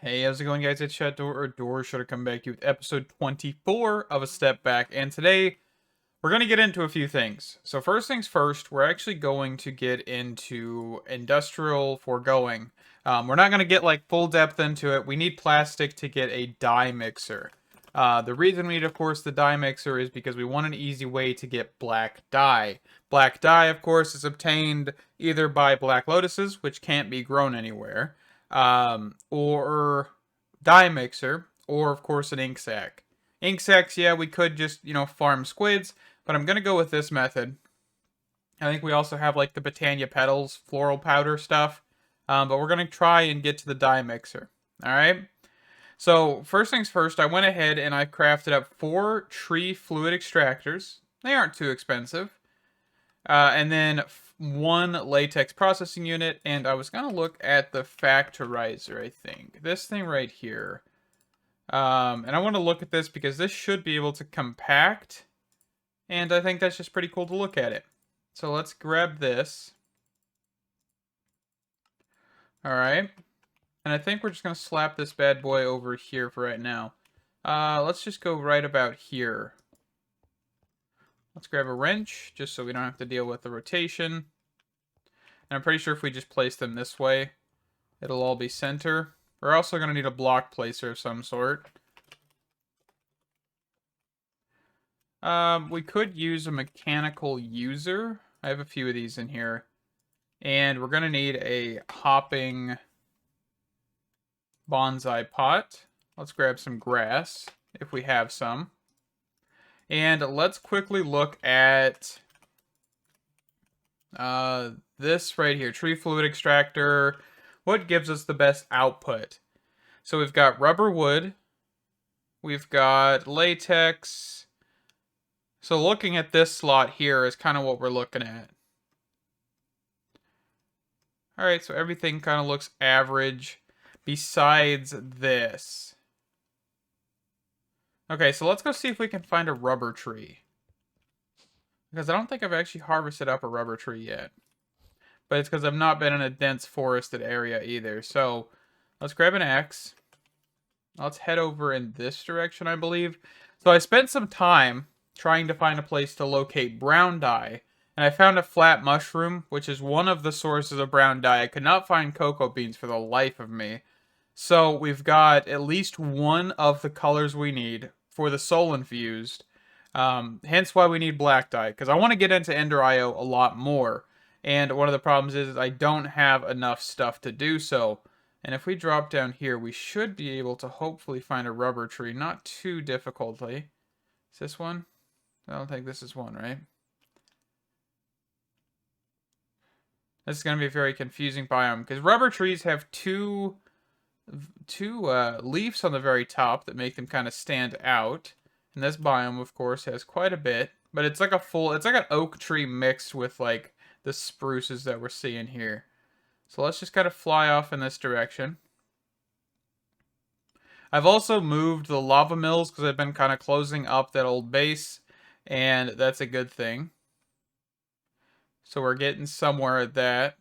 Hey, how's it going, guys? It's Chat Door, or Door Should have come back to you with episode 24 of A Step Back, and today we're going to get into a few things. So first things first, we're actually going to get into Industrial Foregoing. We're not going to get like full depth into it. We need plastic to get a dye mixer. The reason we need, of course, the dye mixer is because we want an easy way to get black dye. Black dye, of course, is obtained either by black lotuses, which can't be grown anywhere, or dye mixer, or of course an ink sac. Ink sacs, yeah, we could just, farm squids, but I'm gonna go with this method. I think we also have like the Britannia Petals floral powder stuff, but we're gonna try and get to the dye mixer. All right. So first things first, I went ahead and I crafted up 4 tree fluid extractors. They aren't too expensive. And then 1 latex processing unit, and I was gonna look at the factorizer, I think. This thing right here. And I want to look at this because this should be able to compact, and I think that's just pretty cool to look at it. So let's grab this. Alright. And I think we're just going to slap this bad boy over here for right now. Let's just go right about here. Let's grab a wrench, just so we don't have to deal with the rotation. And I'm pretty sure if we just place them this way, it'll all be center. We're also going to need a block placer of some sort. We could use a mechanical user. I have a few of these in here. And we're going to need a hopping bonsai pot. Let's grab some grass, if we have some. And let's quickly look at this right here, tree fluid extractor. What gives us the best output? So we've got rubber wood. We've got latex. So looking at this slot here is kind of what we're looking at. Alright, so everything kind of looks average besides this. Okay, so let's go see if we can find a rubber tree. Because I don't think I've actually harvested up a rubber tree yet. But it's because I've not been in a dense forested area either. So let's grab an axe. Let's head over in this direction, I believe. So I spent some time trying to find a place to locate brown dye. And I found a flat mushroom, which is one of the sources of brown dye. I could not find cocoa beans for the life of me. So we've got at least one of the colors we need for the soul infused. Hence why we need black dye, because I want to get into Ender IO a lot more. And one of the problems is I don't have enough stuff to do so. And if we drop down here, we should be able to hopefully find a rubber tree. Not too difficultly. Is this one? I don't think this is one, right? This is going to be a very confusing biome, because rubber trees have two leaves on the very top that make them kind of stand out. And this biome, of course, has quite a bit. But it's like it's like an oak tree mixed with like the spruces that we're seeing here. So let's just kind of fly off in this direction. I've also moved the lava mills because I've been kind of closing up that old base. And that's a good thing. So we're getting somewhere at that.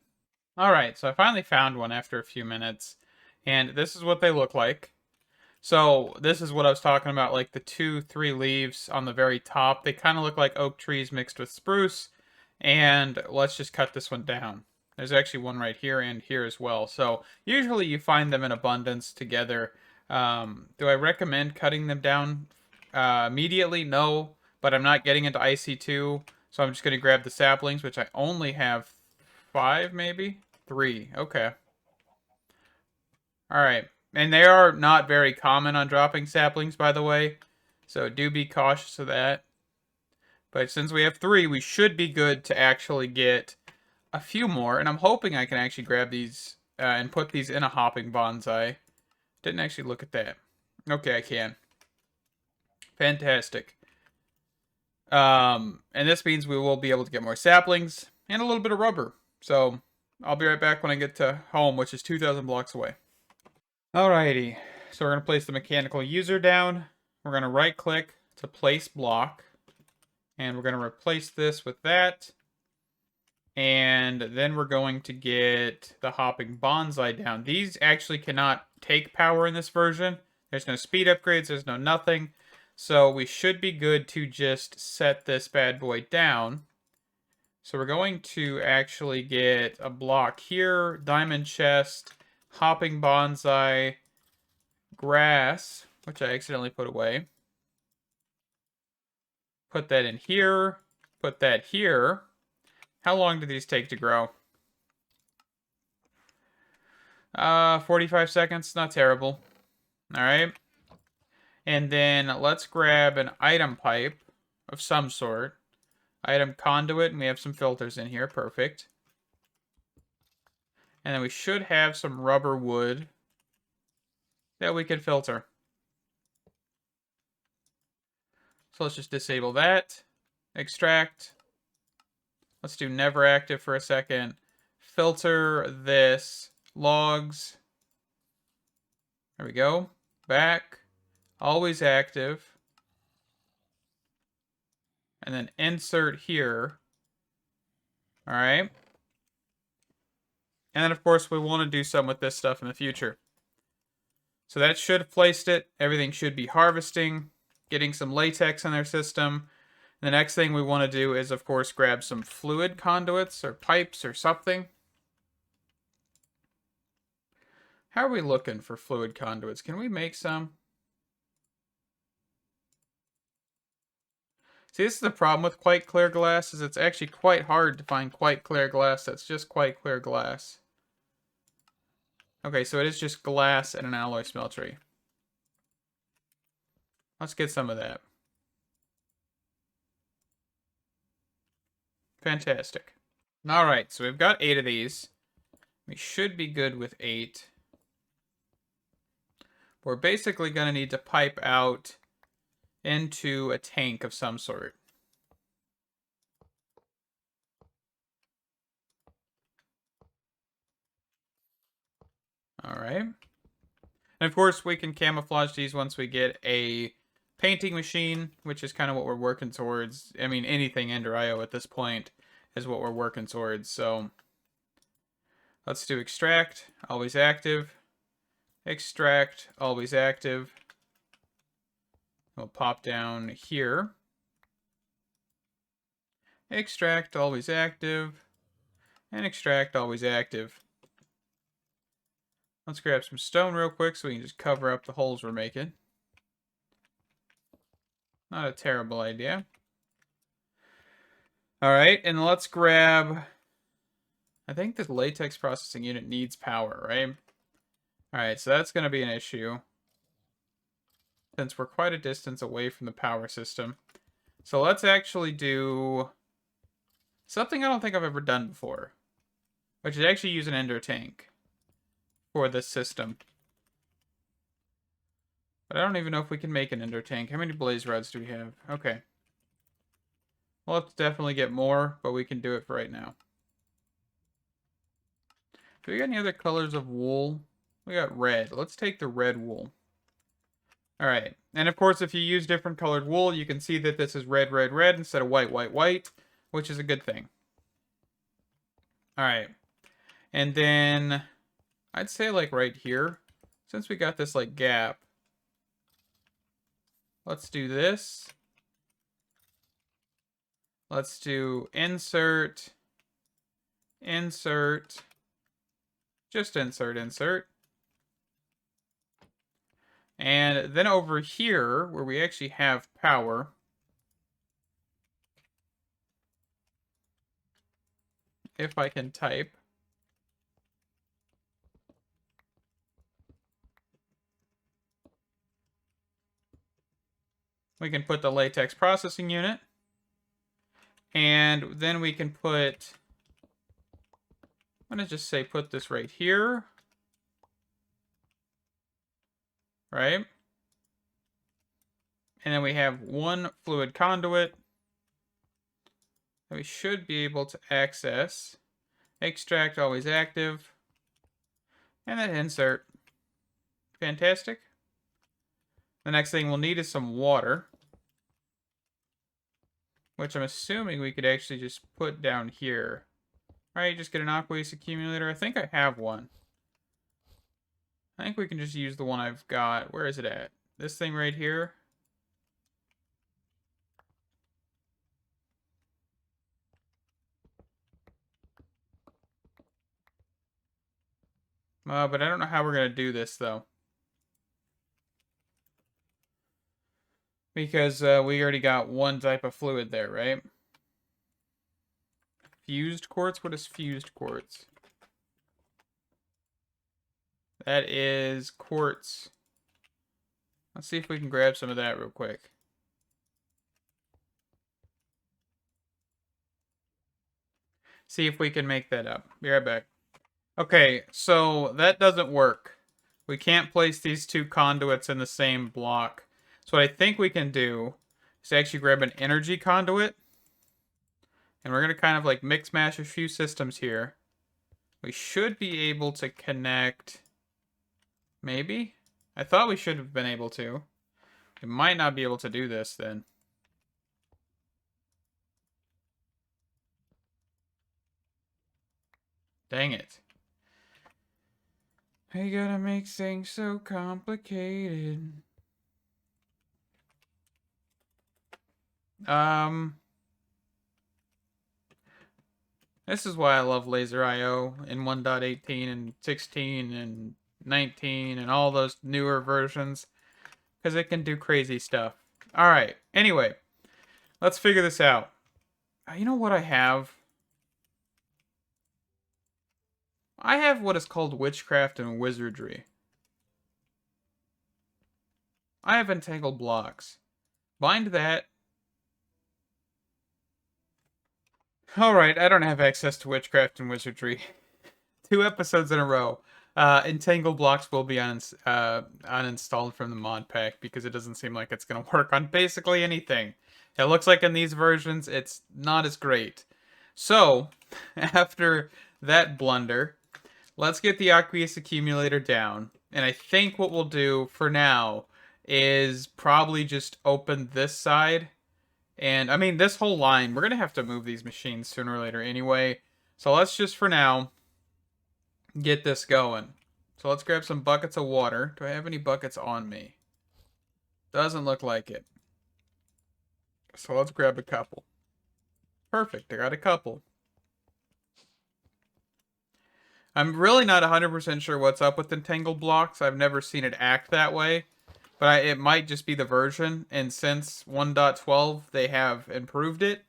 Alright, so I finally found one after a few minutes. And this is what they look like. So this is what I was talking about, like the 2-3 leaves on the very top. They kind of look like oak trees mixed with spruce. And let's just cut this one down. There's actually one right here and here as well. So usually you find them in abundance together. Do I recommend cutting them down immediately? No, but I'm not getting into IC2. So I'm just going to grab the saplings, which I only have 5 maybe? 3. Okay. Alright. And they are not very common on dropping saplings, by the way. So do be cautious of that. But since we have 3, we should be good to actually get a few more. And I'm hoping I can actually grab these and put these in a hopping bonsai. Didn't actually look at that. Okay, I can. Fantastic. And this means we will be able to get more saplings and a little bit of rubber. So I'll be right back when I get to home, which is 2,000 blocks away. Alrighty, so we're going to place the mechanical user down. We're going to right click to place block. And we're going to replace this with that. And then we're going to get the hopping bonsai down. These actually cannot take power in this version. There's no speed upgrades, there's no nothing. So we should be good to just set this bad boy down. So we're going to actually get a block here, diamond chest, hopping bonsai, grass, which I accidentally put away. Put that in here, put that here. How long do these take to grow? 45 seconds, not terrible. All right. And then let's grab an item pipe of some sort. Item conduit, and we have some filters in here, perfect. And then we should have some rubber wood that we can filter. So let's just disable that. Extract. Let's do never active for a second. Filter this. Logs. There we go. Back. Always active. And then insert here. All right. And then, of course, we want to do some with this stuff in the future. So that should have placed it. Everything should be harvesting, getting some latex in their system. The next thing we want to do is, of course, grab some fluid conduits or pipes or something. How are we looking for fluid conduits? Can we make some? See, this is the problem with quite clear glass, is it's actually quite hard to find quite clear glass that's just quite clear glass. Okay, so it is just glass and an alloy smeltery. Let's get some of that. Fantastic. Alright, so we've got 8 of these. We should be good with 8. We're basically going to need to pipe out into a tank of some sort. Alright. And of course, we can camouflage these once we get a painting machine, which is kind of what we're working towards. I mean, anything Ender IO at this point is what we're working towards. So let's do extract, always active. Extract, always active. We'll pop down here. Extract, always active. And extract, always active. Let's grab some stone real quick so we can just cover up the holes we're making. Not a terrible idea. Alright, and let's grab... I think the latex processing unit needs power, right? Alright, so that's going to be an issue, since we're quite a distance away from the power system. So let's actually do something I don't think I've ever done before, which is actually use an ender tank for this system. But I don't even know if we can make an ender tank. How many blaze rods do we have? Okay. We'll have to definitely get more, but we can do it for right now. Do we got any other colors of wool? We got red. Let's take the red wool. Alright. And of course, if you use different colored wool, you can see that this is red, red, red instead of white, white, white, which is a good thing. Alright. And then I'd say like right here, since we got this like gap, let's do this. Let's do insert, insert, just insert, insert. And then over here, where we actually have power, if I can type, we can put the latex processing unit. And then we can put, I'm going to just say put this right here. Right? And then we have one fluid conduit that we should be able to access. Extract, always active. And then insert. Fantastic. The next thing we'll need is some water, which I'm assuming we could actually just put down here. Right, just get an aqua waste accumulator. I think I have one. I think we can just use the one I've got. Where is it at? This thing right here. But I don't know how we're going to do this, though. Because we already got one type of fluid there, right? Fused quartz? What is fused quartz? That is quartz. Let's see if we can grab some of that real quick. See if we can make that up. Be right back. Okay, so that doesn't work. We can't place these two conduits in the same block. So what I think we can do is actually grab an energy conduit. And we're going to kind of like mix mash a few systems here. We should be able to connect... Maybe? I thought we should have been able to. We might not be able to do this then. Dang it. I gotta make things so complicated. This is why I love Laser IO in 1.18 and 16 and 19 and all those newer versions. Because it can do crazy stuff. Alright, anyway. Let's figure this out. You know what I have? I have what is called witchcraft and wizardry. I have entangled blocks. Bind that. Alright, I don't have access to witchcraft and wizardry. 2 episodes in a row. Entangled blocks will be uninstalled from the mod pack because it doesn't seem like it's going to work on basically anything. It looks like in these versions it's not as great. So, after that blunder, let's get the aqueous accumulator down. And I think what we'll do for now is probably just open this side. And, I mean, this whole line, we're going to have to move these machines sooner or later anyway. So let's just, for now, get this going. So let's grab some buckets of water. Do I have any buckets on me? Doesn't look like it. So let's grab a couple. Perfect, I got a couple. I'm really not 100% sure what's up with entangled blocks. I've never seen it act that way. But it might just be the version. And since 1.12, they have improved it.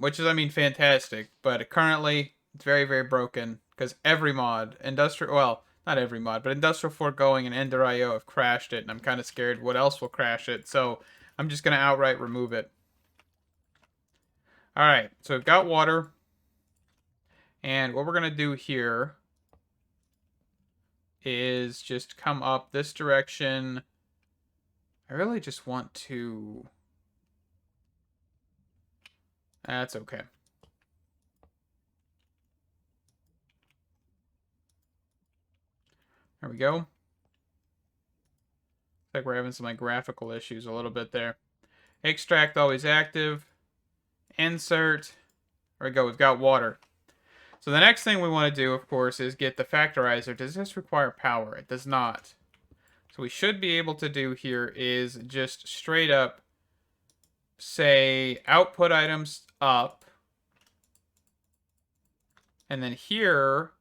Which is, I mean, fantastic. But currently, it's very, very broken. Because every mod, well, not every mod, but Industrial Foregoing and Ender.io have crashed it. And I'm kind of scared what else will crash it. So I'm just going to outright remove it. Alright, so we've got water. And what we're going to do here is just come up this direction. I really just want to... That's okay. There we go. Looks like we're having some like graphical issues a little bit there. Extract always active. Insert. There we go, we've got water. So the next thing we want to do, of course, is get the factorizer. Does this require power? It does not. So we should be able to do here is just straight up say output items up. And then here,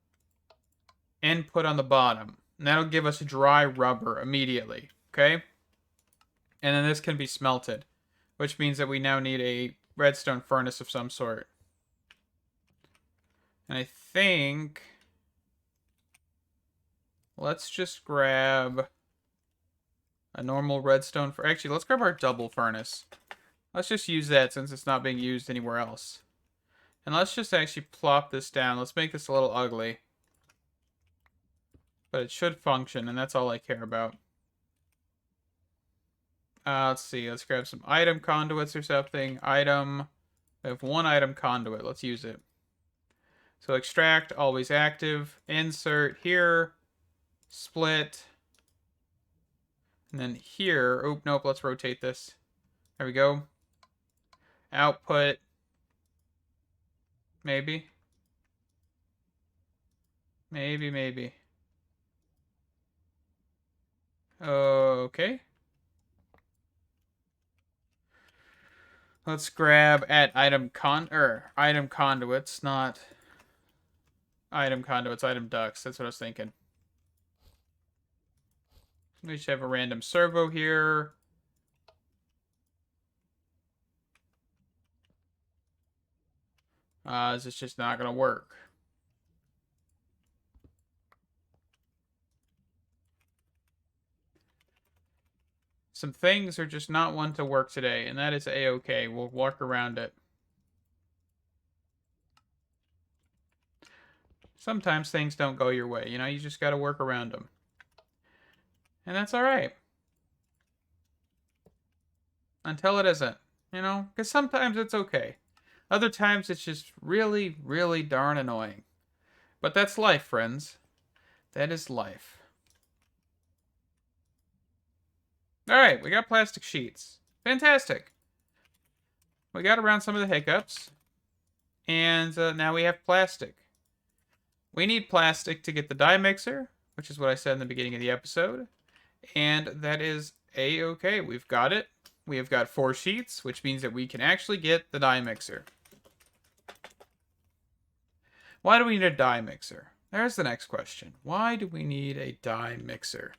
input on the bottom. And that'll give us dry rubber immediately. Okay? And then this can be smelted. Which means that we now need a redstone furnace of some sort. And I think... Let's just grab a normal redstone... Actually, let's grab our double furnace. Let's just use that since it's not being used anywhere else. And let's just actually plop this down. Let's make this a little ugly. But it should function, and that's all I care about. Let's see. Let's grab some item conduits or something. Item. We have one item conduit. Let's use it. So extract, always active. Insert here. Split. And then here. Oh, nope. Let's rotate this. There we go. Output. Maybe. Maybe, maybe. Okay. Let's grab at item conduits, not item conduits, item ducts. That's what I was thinking. We should have a random servo here. Is this just not going to work? Some things are just not one to work today, and that is a-okay. We'll walk around it. Sometimes things don't go your way, you know? You just got to work around them. And that's all right. Until it isn't, you know? Because sometimes it's okay. Other times it's just really, really darn annoying. But that's life, friends. That is life. Alright, we got plastic sheets. Fantastic. We got around some of the hiccups. And now we have plastic. We need plastic to get the dye mixer, which is what I said in the beginning of the episode. And that is a-okay. We've got it. We have got 4 sheets, which means that we can actually get the dye mixer. Why do we need a dye mixer? There's the next question. Why do we need a dye mixer?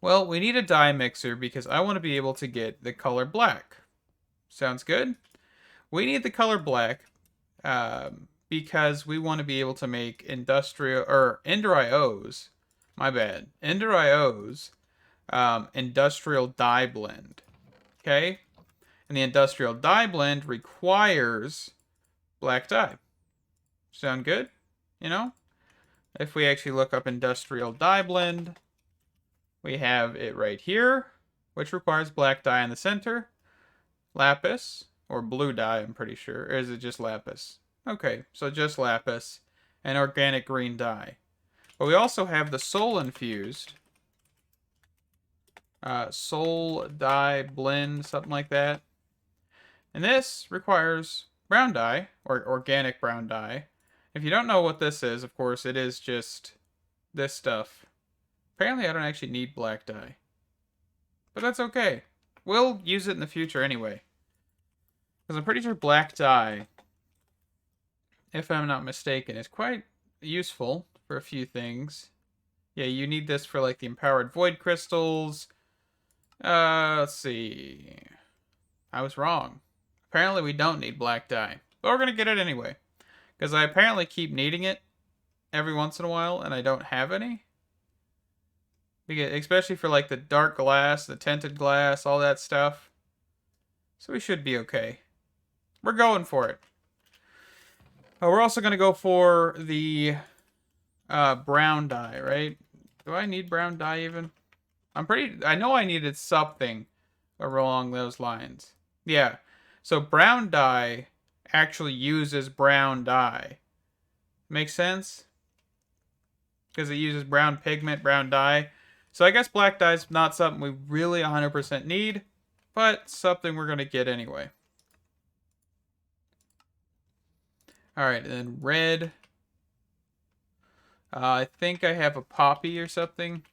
Well, we need a dye mixer because I want to be able to get the color black. Sounds good? We need the color black because we want to be able to make Ender IOs. My bad. Ender IOs industrial dye blend. Okay? And the industrial dye blend requires black dye. Sound good? You know? If we actually look up industrial dye blend, we have it right here, which requires black dye in the center, lapis, or blue dye, I'm pretty sure. Or is it just lapis? Okay, so just lapis and organic green dye. But we also have the soul infused soul dye blend, something like that. And this requires brown dye, or organic brown dye. If you don't know what this is, of course, it is just this stuff. Apparently, I don't actually need black dye. But that's okay. We'll use it in the future anyway. Because I'm pretty sure black dye, if I'm not mistaken, is quite useful for a few things. Yeah, you need this for like the empowered void crystals. Let's see. I was wrong. Apparently we don't need black dye. But we're going to get it anyway. Because I apparently keep needing it every once in a while, and I don't have any. Because, especially for like the dark glass, the tinted glass, all that stuff. So we should be okay. We're going for it. We're also going to go for the brown dye, right? Do I need brown dye even? I know I needed something along those lines. Yeah. So brown dye actually uses brown dye. Makes sense? Because it uses brown pigment, brown dye. So I guess black dye is not something we really 100% need, but something we're going to get anyway. Alright, and then red. I think I have a poppy or something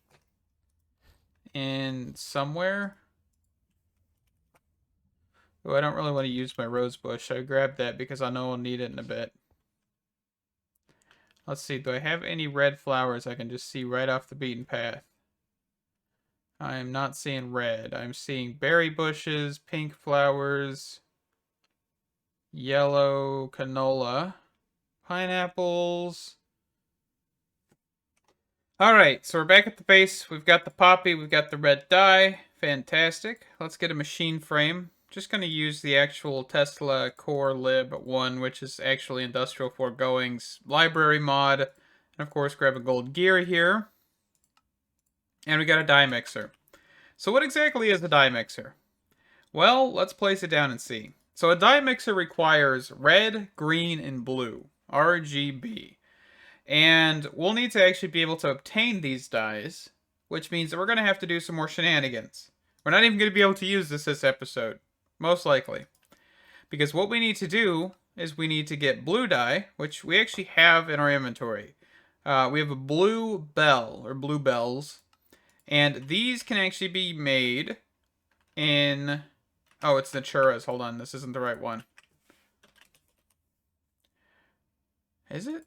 in somewhere. Oh, I don't really want to use my rose bush. I grabbed that because I know I'll need it in a bit. Let's see, do I have any red flowers I can just see right off the beaten path? I am not seeing red. I'm seeing berry bushes, pink flowers, yellow canola, pineapples. Alright, so we're back at the base. We've got the poppy, we've got the red dye. Fantastic. Let's get a machine frame. Just going to use the actual Tesla Core Lib 1, which is actually Industrial Foregoing's library mod. And of course, grab a gold gear here. And we got a dye mixer. So what exactly is a dye mixer? Well, let's place it down and see. So a dye mixer requires red, green, and blue. RGB. And we'll need to actually be able to obtain these dyes, which means that we're going to have to do some more shenanigans. We're not even going to be able to use this episode. Most likely. Because what we need to do is we need to get blue dye, which we actually have in our inventory. We have a blue bell, or blue bells. And these can actually be made in... Oh, it's Natura's. Hold on, this isn't the right one. Is it?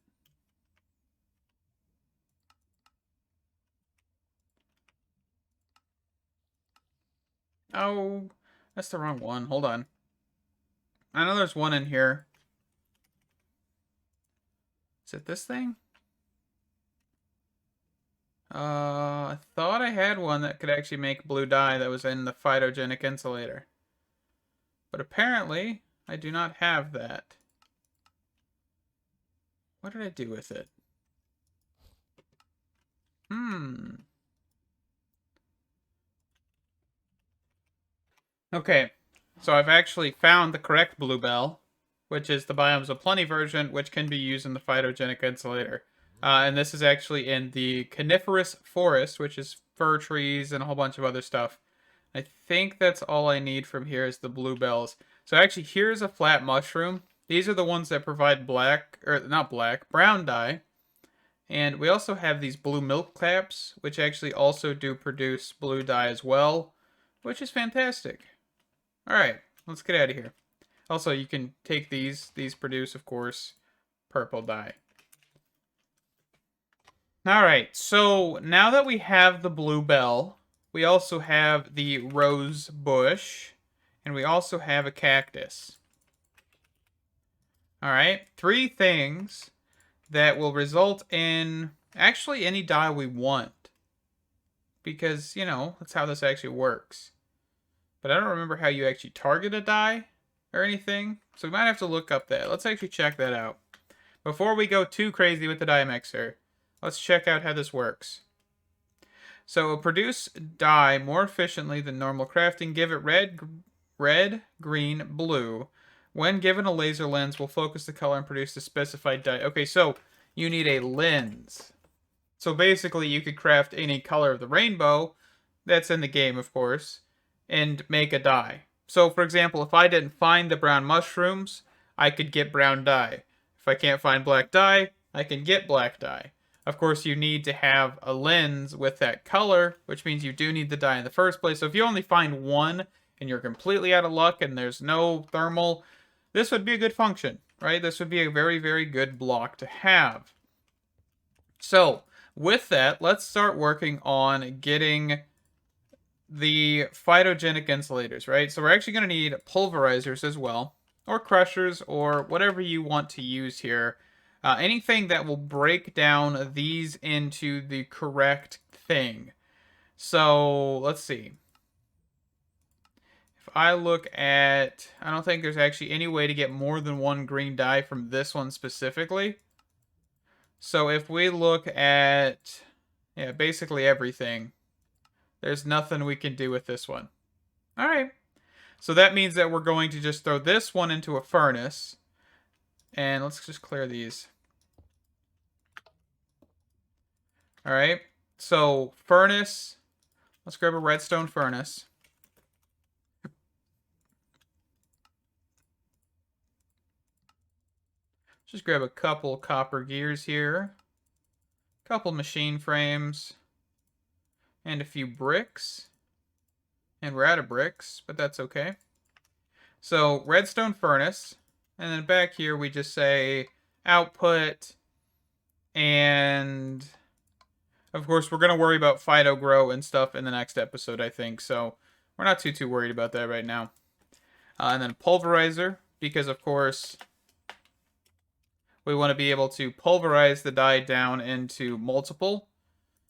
Oh, that's the wrong one. Hold on. I know there's one in here. Is it this thing? I thought I had one that could actually make blue dye that was in the phytogenic insulator. But apparently, I do not have that. What did I do with it? Okay, so I've actually found the correct bluebell, which is the Biomes of Plenty version, which can be used in the phytogenic insulator. And this is actually in the coniferous forest, which is fir trees and a whole bunch of other stuff. I think that's all I need from here is the bluebells. So actually, here's a flat mushroom. These are the ones that provide black, or not black, brown dye. And we also have these blue milk caps, which actually also do produce blue dye as well, which is fantastic. All right, let's get out of here. Also, you can take these. These produce, of course, purple dye. All right, so now that we have the bluebell, we also have the rose bush, and we also have a cactus. All right, 3 things that will result in actually any dye we want. Because, you know, that's how this actually works. But I don't remember how you actually target a dye or anything. So we might have to look up that. Let's actually check that out. Before we go too crazy with the dye mixer, let's check out how this works. So it'll produce dye more efficiently than normal crafting. Give it red, green, blue. When given a laser lens, will focus the color and produce the specified dye. Okay, so you need a lens. So basically, you could craft any color of the rainbow, that's in the game, of course, and make a dye. So, for example, if I didn't find the brown mushrooms, I could get brown dye. If I can't find black dye, I can get black dye. Of course, you need to have a lens with that color, which means you do need the dye in the first place. So if you only find one and you're completely out of luck and there's no thermal, this would be a good function, right? This would be a very, very good block to have. So with that, let's start working on getting the phytogenic insulators, right? So we're actually going to need pulverizers as well, or crushers, or whatever you want to use here. Anything that will break down these into the correct thing. So let's see. If I look at, I don't think there's actually any way to get more than one green dye from this one specifically. So if we look at, yeah, basically everything, there's nothing we can do with this one. All right. So that means that we're going to just throw this one into a furnace. And let's just clear these. All right. So furnace, let's grab a redstone furnace. Just grab a couple copper gears here. A couple machine frames. And a few bricks. And we're out of bricks, but that's okay. So redstone furnace. And then back here we just say output. And of course we're going to worry about phyto grow and stuff in the next episode, I think. So we're not too worried about that right now. And then pulverizer, because of course we want to be able to pulverize the dye down into multiple,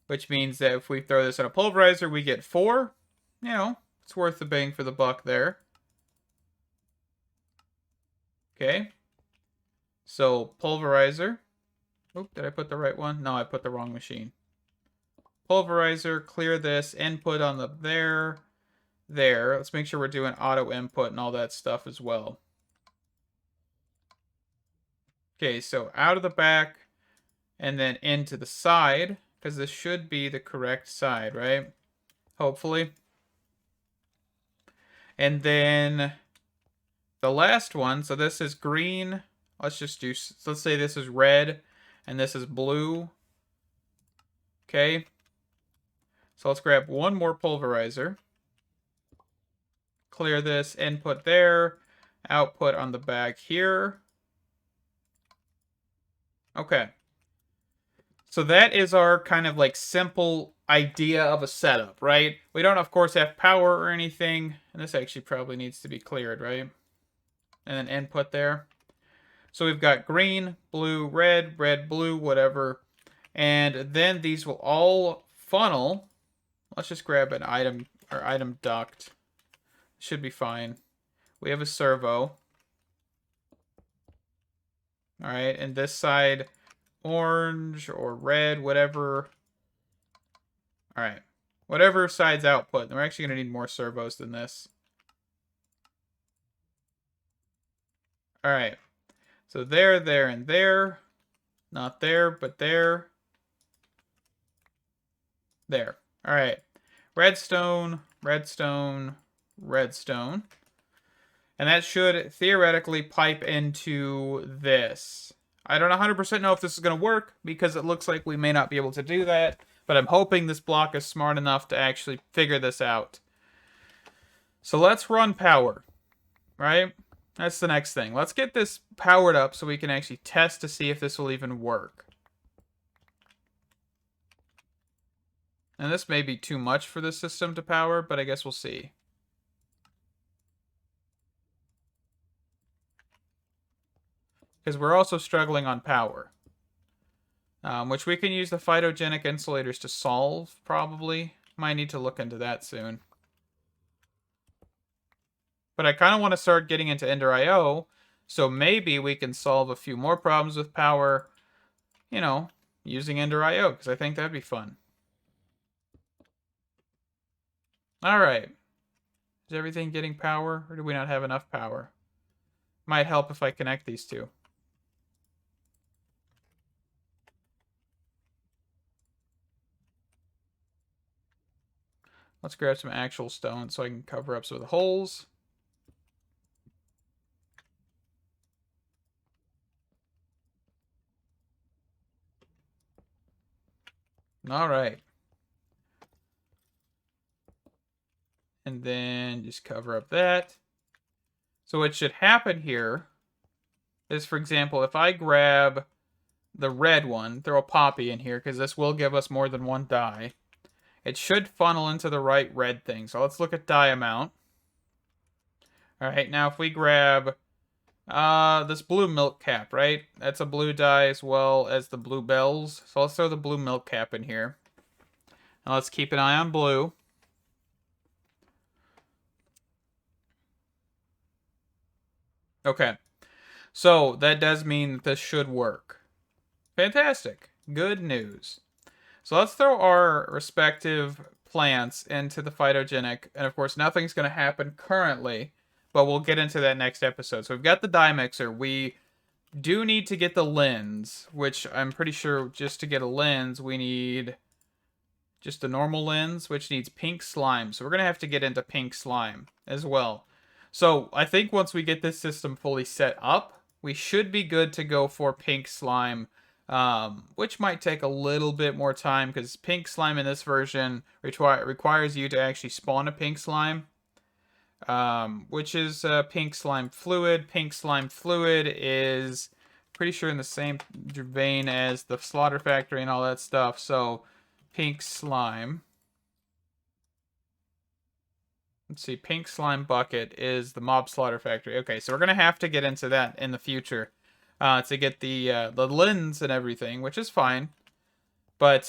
which means that if we throw this in a pulverizer, we get 4. You know, it's worth the bang for the buck there. Okay. So pulverizer. Oop, did I put the right one? No, I put the wrong machine. Pulverizer, clear this, input on the there. Let's make sure we're doing auto input and all that stuff as well. Okay, so out of the back and then into the side, because this should be the correct side, right? Hopefully. And then the last one, so this is green. Let's say this is red and this is blue. Okay. So let's grab one more pulverizer. Clear this input there. Output on the back here. Okay. So that is our kind of like simple idea of a setup, right? We don't, of course, have power or anything. And this actually probably needs to be cleared, right? And then input there. So we've got green, blue, red, red, blue, whatever. And then these will all funnel. Let's just grab an item or item duct. Should be fine. We have a servo. All right, and this side, orange or red, whatever. All right, whatever side's output. We're actually going to need more servos than this. All right, so there, there, and there. Not there, but there. There. All right, redstone, redstone, redstone. And that should theoretically pipe into this. I don't 100% know if this is going to work because it looks like we may not be able to do that. But I'm hoping this block is smart enough to actually figure this out. So let's run power, right? That's the next thing. Let's get this powered up so we can actually test to see if this will even work. And this may be too much for the system to power, but I guess we'll see. Because we're also struggling on power. Which we can use the phytogenic insulators to solve, probably. Might need to look into that soon. But I kind of want to start getting into Ender IO, so maybe we can solve a few more problems with power, you know, using Ender IO, because I think that'd be fun. Alright. Is everything getting power, or do we not have enough power? Might help if I connect these two. Let's grab some actual stone so I can cover up some of the holes. All right. And then just cover up that. So what should happen here is, for example, if I grab the red one, throw a poppy in here, because this will give us more than one die. It should funnel into the right red thing. So let's look at die amount. All right, now if we grab this blue milk cap, right? That's a blue die as well as the blue bells. So let's throw the blue milk cap in here. Now let's keep an eye on blue. Okay, so that does mean that this should work. Fantastic. Good news. So let's throw our respective plants into the phytogenic. And of course, nothing's going to happen currently, but we'll get into that next episode. So we've got the dye mixer. We do need to get the lens, which I'm pretty sure just to get a lens, we need just a normal lens, which needs pink slime. So we're going to have to get into pink slime as well. So I think once we get this system fully set up, we should be good to go for pink slime, which might take a little bit more time because pink slime in this version requires you to actually spawn a pink slime, which is pink slime fluid. Pink slime fluid is pretty sure in the same vein as the slaughter factory and all that stuff. So pink slime. Let's see, pink slime bucket is the mob slaughter factory. Okay, so we're gonna have to get into that in the future to get the lens and everything, which is fine. But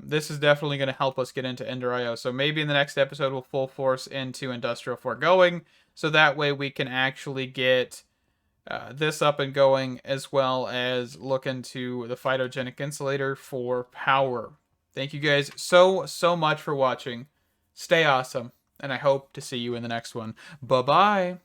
this is definitely going to help us get into Ender IO. So maybe in the next episode we'll full force into Industrial Foregoing, so that way we can actually get this up and going, as well as look into the phytogenic insulator for power. Thank you guys so much for watching. Stay awesome, and I hope to see you in the next one. Bye-bye.